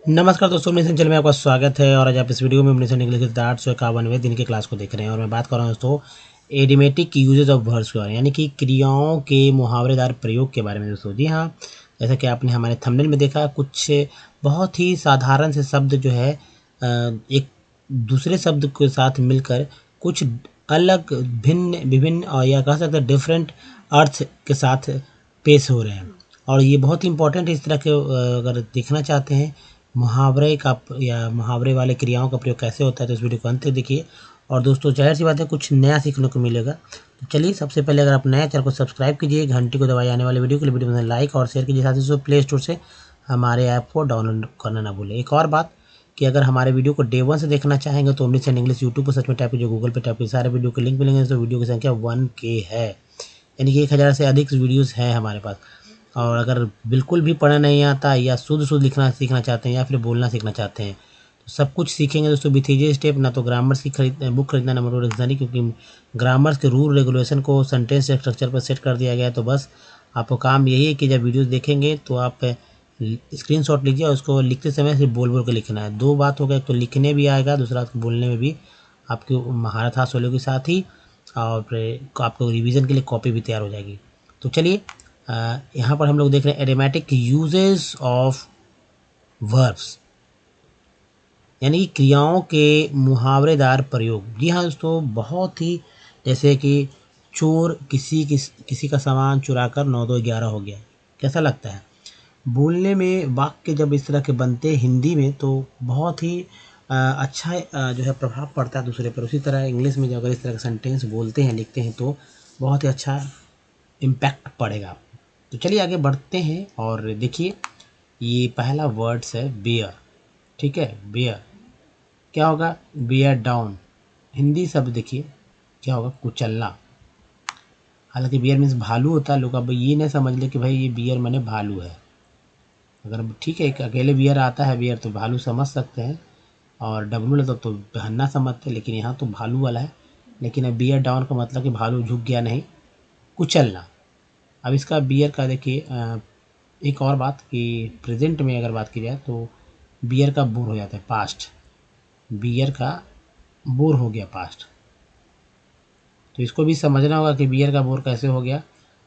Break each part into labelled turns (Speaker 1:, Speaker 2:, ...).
Speaker 1: नमस्कार दोस्तों, mission channel में आपका स्वागत है। और आज आप इस वीडियो में मिशन इंग्लिश के 851वें दिन की क्लास को देख रहे हैं। और मैं बात कर रहा हूँ दोस्तों एडिमेटिक यूजेज ऑफ वर्ड्स के बारे में, यानी कि क्रियाओं के मुहावरेदार प्रयोग के बारे में। दोस्तों जी हाँ, जैसा कि आपने हमारे थंबनेल में देखा, कुछ बहुत ही साधारण से शब्द जो है एक दूसरे शब्द के साथ मिलकर कुछ अलग भिन्न विभिन्न और या कह सकते हैं डिफरेंट अर्थ के साथ पेश हो रहे हैं। और ये बहुत ही इंपॉर्टेंट है। इस तरह के अगर देखना चाहते हैं मुहावरे का या मुहावरे वाले क्रियाओं का प्रयोग कैसे होता है, तो इस वीडियो को अंत तक देखिए। और दोस्तों जाहिर सी बात है, कुछ नया सीखने को मिलेगा। तो चलिए, सबसे पहले अगर आप नया चैनल को सब्सक्राइब कीजिए, घंटी को दबाए आने वाले वीडियो के लिए वीडियो में लाइक और शेयर कीजिए। साथ ही साथ प्ले स्टोर से हमारे ऐप को डाउनलोड करना ना भूलें। एक और बात कि अगर हमारे वीडियो को डे 1 से देखना चाहेंगे तो मिशन इंग्लिश यूट्यूब पर सर्च में टाइप कीजिए, गूगल पे टाइप कीजिए, सारे वीडियो के लिंक मिलेंगे। तो वीडियो की संख्या 1K है, यानी कि 1000 से अधिक वीडियोज़ हैं हमारे पास। और अगर बिल्कुल भी पढ़ना नहीं आता या शुद्ध लिखना सीखना चाहते हैं या फिर बोलना सीखना चाहते हैं, तो सब कुछ सीखेंगे दोस्तों विथ ईजी स्टेप। ना तो ग्रामर्स की बुक खरीदना, नंबर 1 डिक्शनरी, क्योंकि ग्रामर्स के रूल रेगुलेशन को सेंटेंस स्ट्रक्चर पर सेट कर दिया गया है। तो बस आपको काम यही है कि जब वीडियोस देखेंगे तो आप स्क्रीनशॉट लीजिए और उसको लिखते समय सिर्फ बोल बोल के लिखना है। दो बात हो गया, एक तो लिखने भी आएगा, दूसरा बोलने में भी आपकी महारत हासिल होगी, साथ ही और आपको रिवीजन के लिए कॉपी भी तैयार हो जाएगी। तो चलिए, यहाँ पर हम लोग देख रहे हैं एडिमेटिक यूजेस ऑफ वर्ब्स, यानी कि क्रियाओं के मुहावरेदार प्रयोग। जी हाँ दोस्तों, बहुत ही जैसे कि चोर किसी का सामान चुरा कर 9 2 11 हो गया। कैसा लगता है बोलने में? वाक्य जब इस तरह के बनते हैं हिंदी में तो बहुत ही अच्छा जो है प्रभाव पड़ता है दूसरे पर। उसी तरह इंग्लिश में जब अगर इस तरह का सेंटेंस बोलते हैं, लिखते हैं, तो बहुत ही अच्छा इम्पैक्ट पड़ेगा। तो चलिए आगे बढ़ते हैं और देखिए, ये पहला वर्ड्स है बियर। ठीक है, बियर क्या होगा? Beer down. हिंदी शब्द देखिए क्या होगा? कुचलना। हालांकि बियर मीन्स भालू होता है। लोग अब ये नहीं समझ ले कि भाई ये बियर माने भालू है। अगर ठीक है, एक अकेले बियर आता है बियर तो भालू समझ सकते हैं, और डब्लू लेता तो बहन्ना समझते हैं, लेकिन यहाँ तो भालू वाला है। लेकिन अब बियर डाउन का मतलब कि भालू झुक गया नहीं, कुचलना। अब इसका बियर का देखिए एक और बात कि प्रेजेंट में अगर बात की जाए तो बियर का बोर हो जाता है, पास्ट। बियर का बोर हो गया, पास्ट। तो इसको भी समझना होगा कि बियर का बोर कैसे हो गया।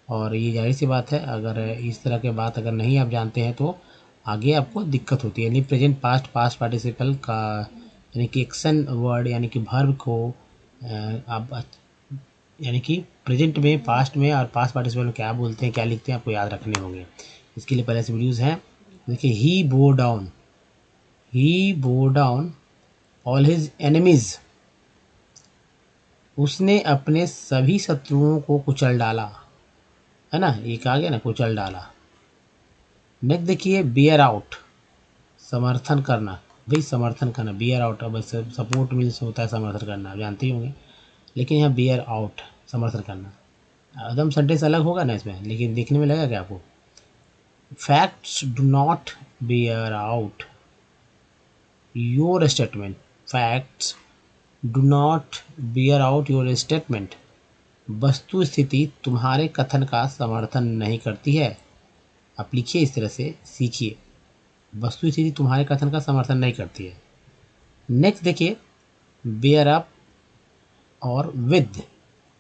Speaker 1: और ये जाहिर सी बात है, अगर इस तरह के बात अगर नहीं आप जानते हैं तो आगे आपको दिक्कत होती है। यानी प्रेजेंट पास्ट पास्ट पार्टिसिपल का, यानी कि एक्शन वर्ड, यानी कि वर्ब को आप यानी कि प्रेजेंट में, पास्ट में और पास्ट पार्टिसिपल में क्या बोलते हैं, क्या लिखते हैं, आपको याद रखने होंगे। इसके लिए पहले से वीडियोज़ हैं। देखिए, ही बो डाउन ऑल हिज एनिमीज। उसने अपने सभी शत्रुओं को कुचल डाला, है ना, एक आ गया ना, कुचल डाला। नेक्स्ट देखिए, बियर आउट, समर्थन करना। भाई समर्थन करना, बियर आउट। अब सपोर्ट मीन्स होता है समर्थन करना, आप जानते ही होंगे, लेकिन यहाँ बियर आउट, समर्थन करना। एकदम सेंटेंस अलग होगा ना इसमें, लेकिन देखने में लगेगा क्या आपको? Facts do not bear out your statement. Facts do not bear out your statement. वस्तु स्थिति तुम्हारे कथन का समर्थन नहीं करती है। आप लिखिए, इस तरह से सीखिए। वस्तु स्थिति तुम्हारे कथन का समर्थन नहीं करती है। नेक्स्ट देखिए, बेयर अप और विद,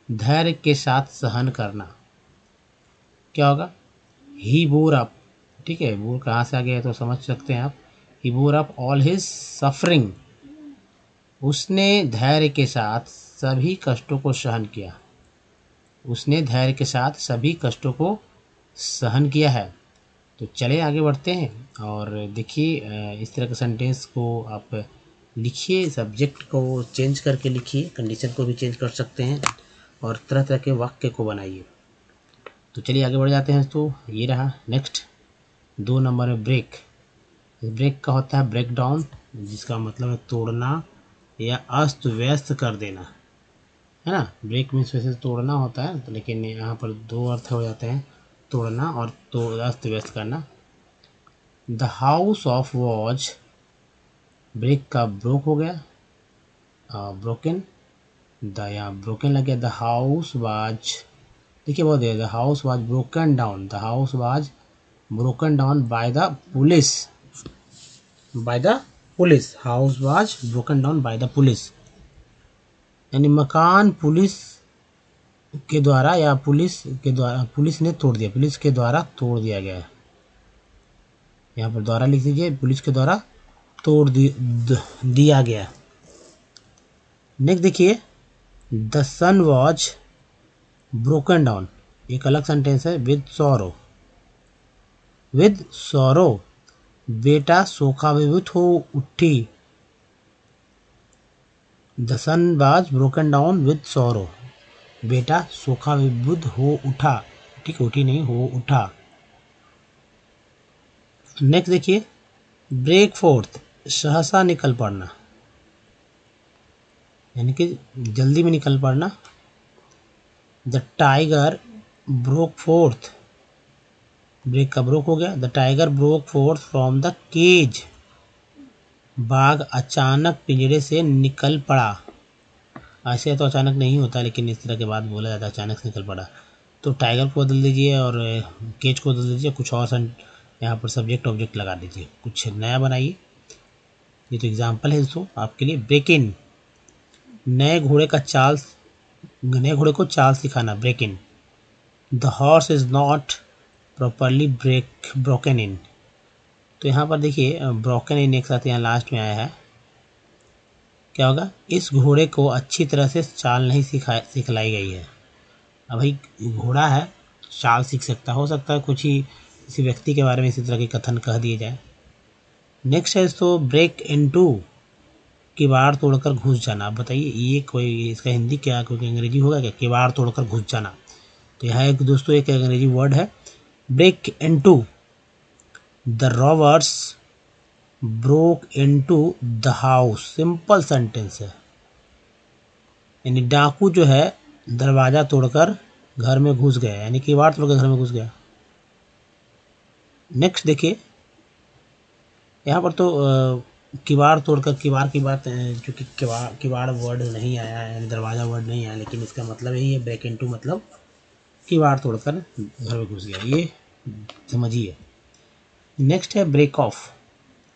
Speaker 1: धैर्य के साथ सहन करना। क्या होगा? ही बोर अप। ठीक है, बोर कहाँ से आ गया है तो समझ सकते हैं आप। He bore up all his suffering. उसने धैर्य के साथ सभी कष्टों को सहन किया। उसने धैर्य के साथ सभी कष्टों को सहन किया है। तो चले आगे बढ़ते हैं और देखिए, इस तरह के सेंटेंस को आप लिखिए। सब्जेक्ट को चेंज करके लिखिए, कंडीशन को भी चेंज कर सकते हैं, और तरह तरह के वाक्य को बनाइए। तो चलिए आगे बढ़ जाते हैं। तो ये रहा नेक्स्ट 2 नंबर में ब्रेक। ब्रेक का होता है ब्रेक डाउन, जिसका मतलब है तोड़ना या अस्त व्यस्त कर देना, है ना। ब्रेक मीन्स वैसे तोड़ना होता है, तो लेकिन यहाँ पर 2 अर्थ हो जाते हैं, तोड़ना और तो अस्त व्यस्त करना। The house of was, break का ब्रोक हो गया, ब्रोकन। द यहाँ ब्रोकन लग गया। द हाउस वाज, देखिए बहुत है, the house was broken down. The house was broken down by the police. By the police, house was broken down by the police, यानी मकान पुलिस के द्वारा या पुलिस ने तोड़ दिया, पुलिस के द्वारा तोड़ दिया गया है। यहाँ पर द्वारा लिख दीजिए, पुलिस के द्वारा दिया गया। नेक्स्ट देखिए, the son was broken down, एक अलग सेंटेंस है, विद सॉरो। विद सॉरो, बेटा शोकाविभूत हो उठी। The son was broken down with sorrow, बेटा शोकाविभूत हो उठा, ठीक है, उठी नहीं, हो उठा। नेक्स्ट देखिए, ब्रेक फोर्थ, सहसा निकल पड़ना, यानी कि जल्दी में निकल पड़ना। The tiger broke forth, break का ब्रोक हो गया। The tiger broke forth from the cage, बाघ अचानक पिंजरे से निकल पड़ा। ऐसे तो अचानक नहीं होता, लेकिन इस तरह के बाद बोला जाता है अचानक से निकल पड़ा। तो टाइगर को बदल दीजिए और केज को बदल दीजिए, कुछ और यहाँ पर सब्जेक्ट ऑब्जेक्ट लगा दीजिए, कुछ नया बनाइए। ये तो एग्जाम्पल है दोस्तों आपके लिए। ब्रेक इन, नए घोड़े को चाल सिखाना, break in. The horse is not properly broken in, तो यहाँ पर देखिए ब्रोकन इन एक साथ यहाँ लास्ट में आया है। क्या होगा, इस घोड़े को अच्छी तरह से चाल नहीं सिखलाई गई है। अब भाई घोड़ा है, चाल सीख सकता, हो सकता है कुछ ही किसी व्यक्ति के बारे में इसी तरह के कथन कह दिए जाए। नेक्स्ट है तो ब्रेक इनटू, किवाड़ तोड़कर घुस जाना। आप बताइए ये कोई इसका हिंदी क्या, कोई अंग्रेजी होगा क्या, किवाड़ तोड़कर घुस जाना। तो यहाँ एक दोस्तों एक अंग्रेजी वर्ड है, break into. The robbers broke into the house, simple sentence है, यानी डाकू जो है दरवाजा तोड़कर घर में घुस गया, यानी किवाड़ तोड़कर घर में घुस गया। नेक्स्ट देखिए, यहाँ पर तो किवाड़ तोड़कर, किवाड़ की बात, चूँकि किवाड़ वर्ड नहीं आया है, यानी दरवाज़ा वर्ड नहीं आया, लेकिन इसका मतलब यही है, ब्रेक इनटू मतलब किवाड़ तोड़कर घर में घुस गया, ये समझिए। नेक्स्ट है ब्रेक ऑफ,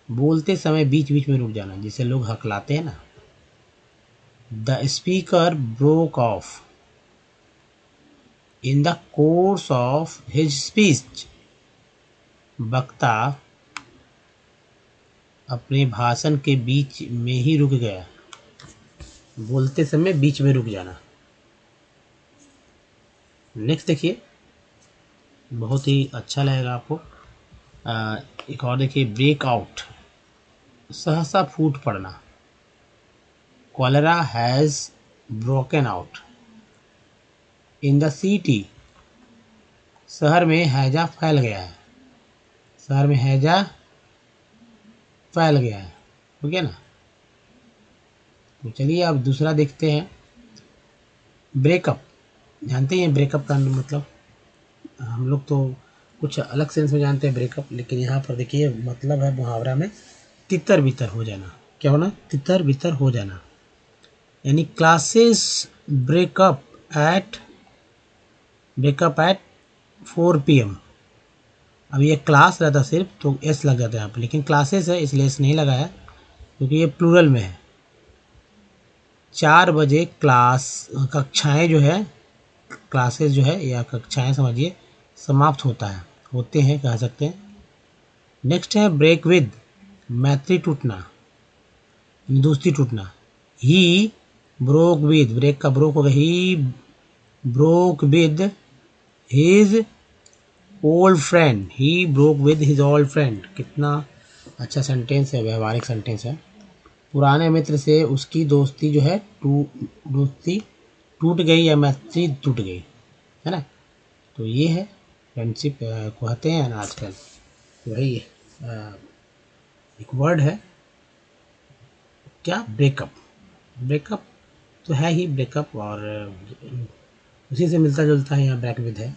Speaker 1: बोलते समय बीच बीच में रुक जाना, जिसे लोग हकलाते हैं ना। The speaker broke of in the course of his speech, वक्ता अपने भाषण के बीच में ही रुक गया, बोलते समय बीच में रुक जाना। नेक्स्ट देखिए, बहुत ही अच्छा लगेगा आपको। एक और देखिए, ब्रेक आउट, सहसा फूट पड़ना। Cholera has broken out in the city, शहर में हैजा फैल गया है, शहर में हैजा फैल गया है, ठीक है ना। तो चलिए अब दूसरा देखते हैं, ब्रेकअप। जानते हैं ब्रेकअप का मतलब, हम लोग तो कुछ अलग सेंस में जानते हैं ब्रेकअप, लेकिन यहाँ पर देखिए मतलब है मुहावरा में तितर बितर हो जाना। क्या होना, तितर बितर हो जाना, यानी क्लासेस ब्रेकअप एट 4 PM। अब ये क्लास रहता सिर्फ तो एस लग जाता है यहाँ पर, लेकिन क्लासेस है इसलिए एस नहीं लगाया, क्योंकि ये प्लूरल में है। 4 बजे क्लास, कक्षाएं जो है, क्लासेस जो है या कक्षाएं समझिए, समाप्त होता है, होते हैं कह सकते हैं। नेक्स्ट है ब्रेक विद, मैत्री टूटना, दोस्ती टूटना। ही ब्रोक विद, ब्रेक का ब्रोक होगा, he broke with his old friend, he broke with his old friend. कितना अच्छा सेंटेंस है, व्यवहारिक सेंटेंस है। पुराने मित्र से उसकी दोस्ती जो है दोस्ती टूट गई या मैत्री टूट गई, है ना। तो ये है फ्रेंडशिप कहते हैं ना आजकल, वही एक वर्ड है क्या, ब्रेकअप। ब्रेकअप तो है ही ब्रेकअप, और उसी से मिलता जुलता है यहाँ ब्रेक विद है।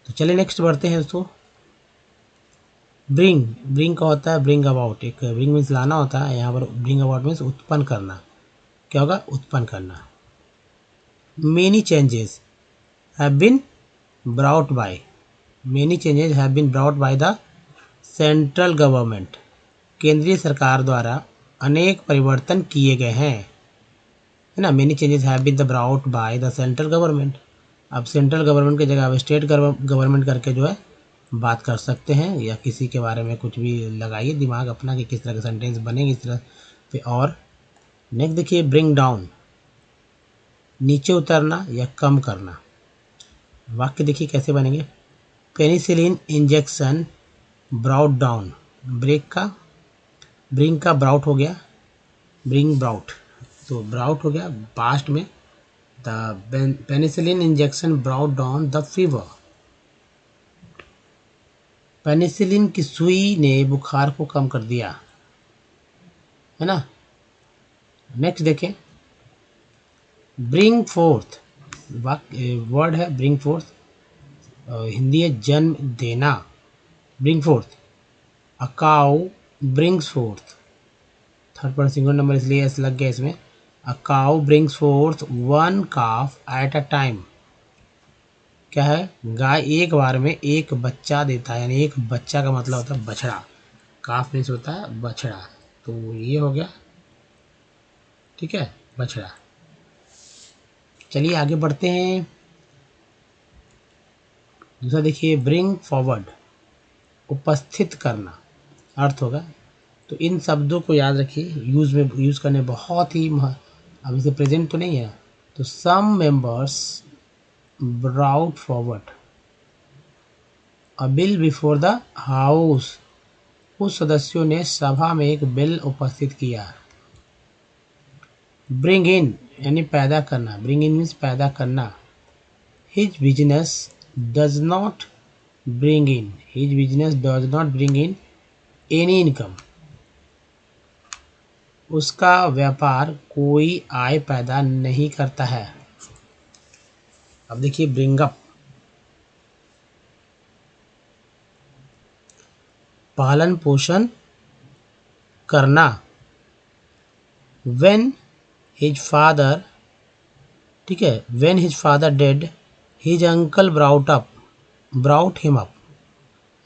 Speaker 1: तो चलिए नेक्स्ट बढ़ते हैं दोस्तों। ब्रिंग का होता है ब्रिंग अबाउट, एक ब्रिंग मीन्स लाना होता है, यहाँ पर ब्रिंग अबाउट मीन्स उत्पन्न करना। क्या होगा, उत्पन्न करना। Many changes have been brought by, many changes have been brought by the central government, केंद्रीय सरकार द्वारा अनेक परिवर्तन किए गए हैं, है ना। Many changes have been brought by the central government. अब सेंट्रल गवर्नमेंट की जगह अब स्टेट गवर्नमेंट करके जो है बात कर सकते हैं, या किसी के बारे में कुछ भी लगाइए दिमाग अपना कि किस तरह के सेंटेंस बनेंगे इस तरह पे। और नेक्स्ट देखिए, ब्रिंग डाउन, नीचे उतरना या कम करना। वाक्य देखिए कैसे बनेंगे। Penicillin injection brought down, bring का ब्राउट हो गया, ब्रिंग ब्राउट, तो ब्राउट हो गया पास्ट में। The penicillin injection brought down the fever, penicillin की सुई ने बुखार को कम कर दिया, है ना। नेक्स्ट देखें, ब्रिंग फोर्थ, वर्ड है ब्रिंग फोर्थ, हिंदी है जन्म देना। Bring fourth, a cow brings fourth, third person singular number इसलिए एस लग गया इसमें। A cow brings fourth one calf at a time, क्या है, गाय एक बार में एक बच्चा देता है, यानी एक बच्चा का मतलब होता है बछड़ा, काफ मीन्स होता है बछड़ा, तो ये हो गया, ठीक है, बछड़ा। चलिए आगे बढ़ते हैं। दूसरा देखिए, ब्रिंग फॉरवर्ड, उपस्थित करना अर्थ होगा। तो इन शब्दों को याद रखिए, यूज़ करने बहुत ही अब इसे प्रेजेंट तो नहीं है, तो some members brought forward a bill before the house, कुछ सदस्यों ने सभा में एक बिल उपस्थित किया। ब्रिंग इन यानी पैदा करना, ब्रिंग इन मीन्स पैदा करना। His business does not bring in, his business does not bring in any income, उसका व्यापार कोई आय पैदा नहीं करता है। अब देखिए, ब्रिंग अप, पालन पोषण करना। व्हेन हिज फादर, ठीक है, when his father dead his uncle brought him up.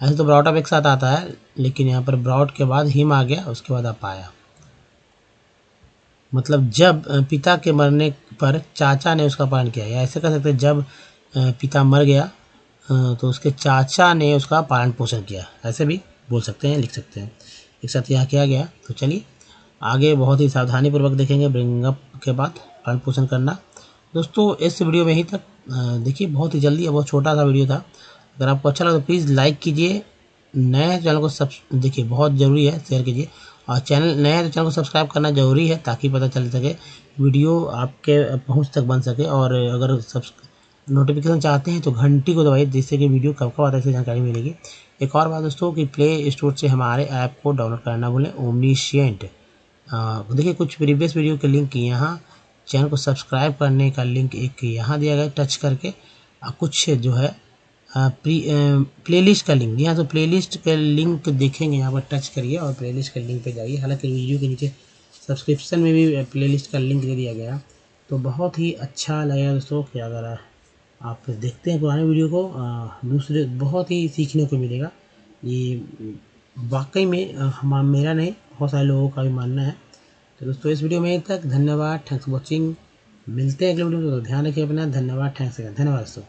Speaker 1: ऐसे तो ब्राउट अप एक साथ आता है, लेकिन यहाँ पर ब्राउट के बाद हिम आ गया, उसके बाद अप आया। मतलब जब पिता के मरने पर चाचा ने उसका पालन किया, या ऐसे कह सकते हैं जब पिता मर गया तो उसके चाचा ने उसका पालन पोषण किया, ऐसे भी बोल सकते हैं, लिख सकते हैं। एक साथ यहाँ किया गया। तो चलिए आगे बहुत ही सावधानी पूर्वक देखेंगे। ब्रिंग अप के बाद पालन पोषण करना। दोस्तों इस वीडियो में यहीं तक, देखिए बहुत ही जल्दी, बहुत छोटा सा वीडियो था। अगर आपको अच्छा लगा तो प्लीज़ लाइक कीजिए, नए चैनल को देखिए बहुत ज़रूरी है, शेयर कीजिए, और चैनल नए हैं तो चैनल को सब्सक्राइब करना ज़रूरी है, ताकि पता चल सके वीडियो आपके पहुंच तक बन सके। और अगर नोटिफिकेशन चाहते हैं तो घंटी को दबाइए, जिससे कि वीडियो कब कब आता है इसकी जानकारी मिलेगी। एक और बात दोस्तों कि प्ले स्टोर से हमारे ऐप को डाउनलोड करना ना भूलें, ओमनीशिएंट। देखिए कुछ प्रीवियस वीडियो के लिंक यहाँ, चैनल को सब्सक्राइब करने का लिंक एक यहाँ दिया गया टच करके, कुछ जो है प्लेलिस्ट का लिंक, यहाँ तो प्लेलिस्ट का लिंक देखेंगे, यहाँ पर टच करिए और प्लेलिस्ट के लिंक पे जाइए। हालांकि वीडियो के नीचे सब्सक्रिप्शन में भी प्लेलिस्ट का लिंक दे दिया गया, तो बहुत ही अच्छा लगेगा दोस्तों कि अगर आप देखते हैं पुराने वीडियो को, दूसरे बहुत ही सीखने को मिलेगा। ये वाकई में मेरा नहीं, बहुत सारे लोगों का भी मानना है। तो दोस्तों इस वीडियो में यहीं तक, धन्यवाद, थैंक्स फॉर वॉचिंग। मिलते हैं अगले वीडियो में, तो ध्यान रखिए अपना, धन्यवाद, थैंक्स, धन्यवाद दोस्तों।